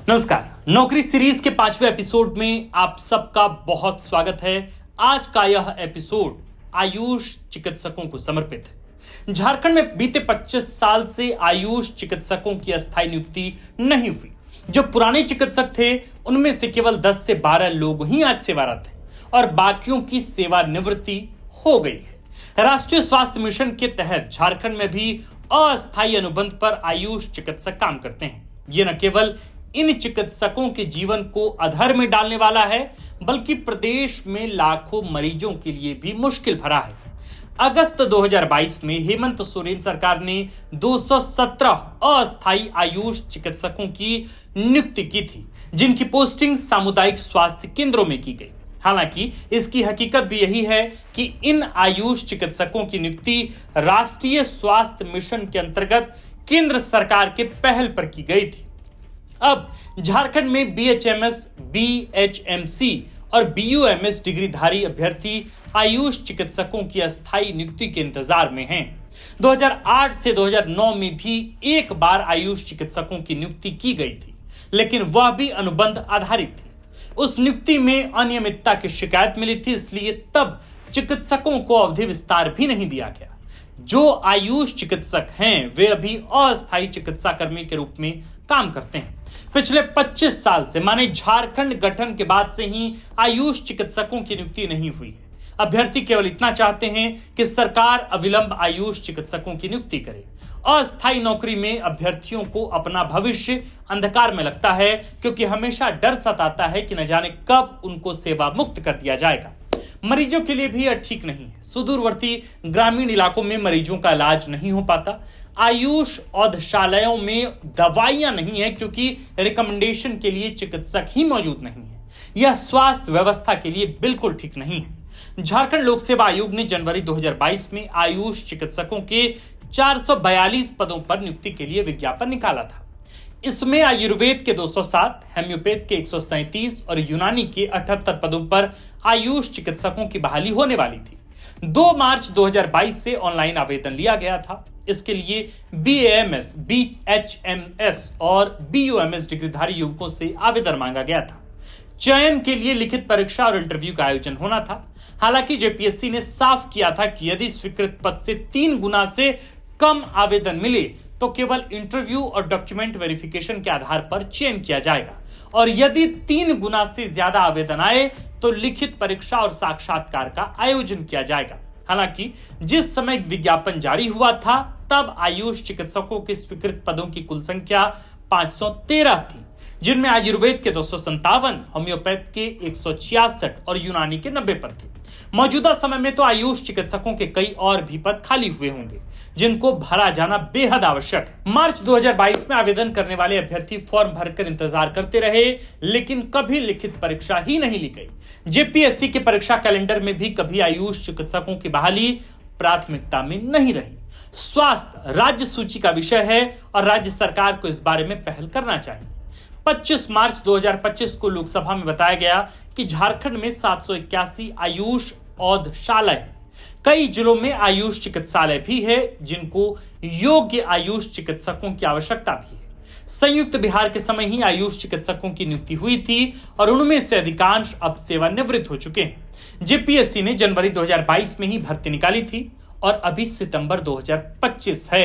नमस्कार। नौकरी सीरीज के 5वें एपिसोड में आप सबका बहुत स्वागत है। आज का यह एपिसोड आयुष चिकित्सकों को समर्पित है। झारखंड में बीते 25 साल से आयुष चिकित्सकों की अस्थायी नियुक्ति नहीं हुई। जो पुराने चिकित्सक थे उनमें से केवल 10 से 12 लोग ही आज सेवारत हैं और बाकियों की सेवानिवृत्ति हो गई है। राष्ट्रीय स्वास्थ्य मिशन के तहत झारखंड में भी अस्थायी अनुबंध पर आयुष चिकित्सक काम करते हैं। ये न केवल इन चिकित्सकों के जीवन को अधर में डालने वाला है, बल्कि प्रदेश में लाखों मरीजों के लिए भी मुश्किल भरा है। अगस्त 2022 में हेमंत सोरेन सरकार ने 217 अस्थायी आयुष चिकित्सकों की नियुक्ति की थी, जिनकी पोस्टिंग सामुदायिक स्वास्थ्य केंद्रों में की गई। हालांकि इसकी हकीकत भी यही है कि इन आयुष चिकित्सकों की नियुक्ति राष्ट्रीय स्वास्थ्य मिशन के अंतर्गत केंद्र सरकार के पहल पर की गई थी। अब झारखंड में बीएचएमएस, बीएचएमसी और बीयूएमएस डिग्रीधारी अभ्यर्थी आयुष चिकित्सकों की अस्थायी नियुक्ति के इंतजार में हैं। 2008 से 2009 में भी एक बार आयुष चिकित्सकों की नियुक्ति की गई थी, लेकिन वह भी अनुबंध आधारित थी। उस नियुक्ति में अनियमितता की शिकायत मिली थी, इसलिए तब चिकित्सकों को अवधि विस्तार भी नहीं दिया गया। जो आयुष चिकित्सक हैं वे अभी अस्थायी चिकित्सा कर्मी के रूप में काम करते हैं। पिछले 25 साल से माने झारखंड गठन के बाद से ही आयुष चिकित्सकों की नियुक्ति नहीं हुई है। अभ्यर्थी केवल इतना चाहते हैं कि सरकार अविलंब आयुष चिकित्सकों की नियुक्ति करे। अस्थायी नौकरी में अभ्यर्थियों को अपना भविष्य अंधकार में लगता है, क्योंकि हमेशा डर सताता है कि न जाने कब उनको सेवा मुक्त कर दिया जाएगा। मरीजों के लिए भी यह ठीक नहीं है। सुदूरवर्ती ग्रामीण इलाकों में मरीजों का इलाज नहीं हो पाता। आयुष औषधालयों में दवाइयां नहीं है, क्योंकि रिकमेंडेशन के लिए चिकित्सक ही मौजूद नहीं है। यह स्वास्थ्य व्यवस्था के लिए बिल्कुल ठीक नहीं है। झारखंड लोक सेवा आयोग ने जनवरी 2022 में आयुष चिकित्सकों के 442 पदों पर नियुक्ति के लिए विज्ञापन निकाला था। इसमें आयुर्वेद के 207, होम्योपैथ के 137 और यूनानी के 78 पदों पर आयुष चिकित्सकों की बहाली होने वाली थी। 2 मार्च 2022 से ऑनलाइन आवेदन लिया गया था। इसके लिए बीएएमएस, बीएचएमएस और बीयूएमएस डिग्रीधारी युवकों से आवेदन मांगा गया था। चयन के लिए लिखित परीक्षा और इंटरव्यू का आयोजन होना था। हालांकि जेपीएससी ने साफ किया था कि यदि स्वीकृत पद से 3 गुना से कम आवेदन मिले तो केवल इंटरव्यू और डॉक्यूमेंट वेरिफिकेशन के आधार पर चयन किया जाएगा, और यदि 3 गुना से ज्यादा आवेदन आए तो लिखित परीक्षा और साक्षात्कार का आयोजन किया जाएगा। हालांकि जिस समय विज्ञापन जारी हुआ था तब आयुष चिकित्सकों के स्वीकृत पदों की कुल संख्या 513 थी, जिनमें आयुर्वेद के 257, होम्योपैथ के 166 और यूनानी के 90 पद थे। मौजूदा समय में तो आयुष चिकित्सकों के कई और भी पद खाली हुए होंगे, जिनको भरा जाना बेहद आवश्यक है। मार्च 2022 में आवेदन करने वाले अभ्यर्थी फॉर्म भरकर इंतजार करते रहे, लेकिन कभी लिखित परीक्षा ही नहीं ली गई। जेपीएससी के परीक्षा कैलेंडर में भी कभी आयुष चिकित्सकों की बहाली प्राथमिकता में नहीं रही। स्वास्थ्य राज्य सूची का विषय है और राज्य सरकार को इस बारे में पहल करना चाहिए। 25 मार्च 2025 को लोकसभा में बताया गया कि झारखंड में 781 आयुष औषधालय है। कई जिलों में आयुष चिकित्सालय भी है, जिनको योग्य आयुष चिकित्सकों की आवश्यकता भी है। संयुक्त बिहार के समय ही आयुष चिकित्सकों की नियुक्ति हुई थी और उनमें से अधिकांश अब सेवानिवृत्त हो चुके हैं। जेपीएससी ने जनवरी 2022 में ही भर्ती निकाली थी और अभी सितंबर 2025 है।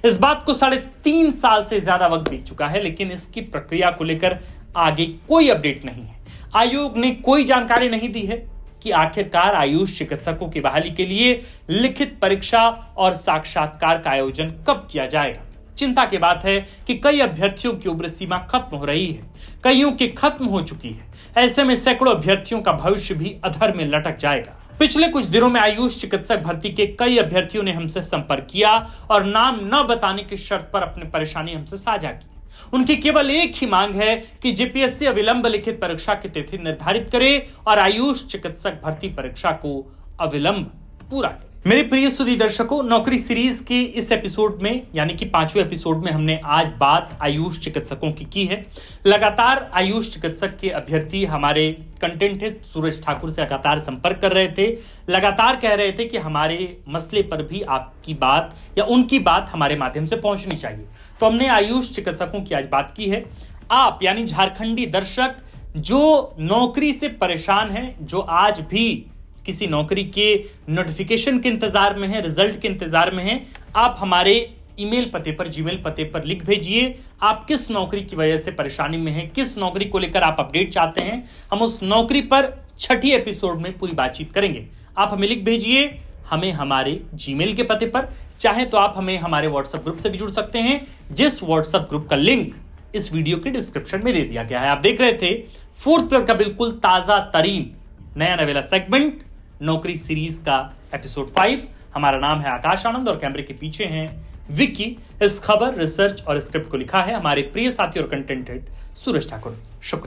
इस बात को 3.5 साल से ज्यादा वक्त बीत चुका है, लेकिन इसकी प्रक्रिया को लेकर आगे कोई अपडेट नहीं है। आयोग ने कोई जानकारी नहीं दी है कि आखिरकार आयुष चिकित्सकों की बहाली के लिए लिखित परीक्षा और साक्षात्कार का आयोजन कब किया जाएगा। चिंता की बात है कि कई अभ्यर्थियों की उम्र सीमा खत्म हो रही है, कईयों की खत्म हो चुकी है। ऐसे में सैकड़ों अभ्यर्थियों का भविष्य भी अधर में लटक जाएगा। पिछले कुछ दिनों में आयुष चिकित्सक भर्ती के कई अभ्यर्थियों ने हमसे संपर्क किया और नाम न बताने की शर्त पर अपनी परेशानी हमसे साझा की। उनकी केवल एक ही मांग है कि जेपीएससी अविलंब लिखित परीक्षा की तिथि निर्धारित करे और आयुष चिकित्सक भर्ती परीक्षा को अविलंब पूरा करे। मेरे प्रिय सुधी दर्शकों, नौकरी सीरीज के इस एपिसोड में यानी कि 5वें एपिसोड में हमने आज बात आयुष चिकित्सकों की है। लगातार आयुष चिकित्सक के अभ्यर्थी हमारे कंटेंट हेड सूरज ठाकुर से लगातार संपर्क कर रहे थे, लगातार कह रहे थे कि हमारे मसले पर भी आपकी बात या उनकी बात हमारे माध्यम से पहुंचनी चाहिए। तो हमने आयुष चिकित्सकों की आज बात की है। आप यानी झारखंडी दर्शक जो नौकरी से परेशान हैं, जो आज भी किसी नौकरी के नोटिफिकेशन के इंतजार में हैं, रिजल्ट के इंतजार में हैं, आप हमारे ईमेल पते पर, जीमेल पते पर लिख भेजिए आप किस नौकरी की वजह से परेशानी में हैं, किस नौकरी को लेकर आप अपडेट चाहते हैं। हम उस नौकरी पर 6ठी एपिसोड में पूरी बातचीत करेंगे। आप हमें लिख भेजिए, हमें हमारे जीमेल के पते पर। चाहे तो आप हमें हमारे व्हाट्सएप ग्रुप से भी जुड़ सकते हैं, जिस व्हाट्सएप ग्रुप का लिंक इस वीडियो के डिस्क्रिप्शन में दे दिया गया है। आप देख रहे थे 4th पिलर का बिल्कुल ताजा तरीन नया नवेला सेगमेंट, नौकरी सीरीज का एपिसोड 5। हमारा नाम है आकाश आनंद और कैमरे के पीछे हैं विक्की। इस खबर, रिसर्च और स्क्रिप्ट को लिखा है हमारे प्रिय साथी और कंटेंट हेड सूरज ठाकुर। शुक्रिया।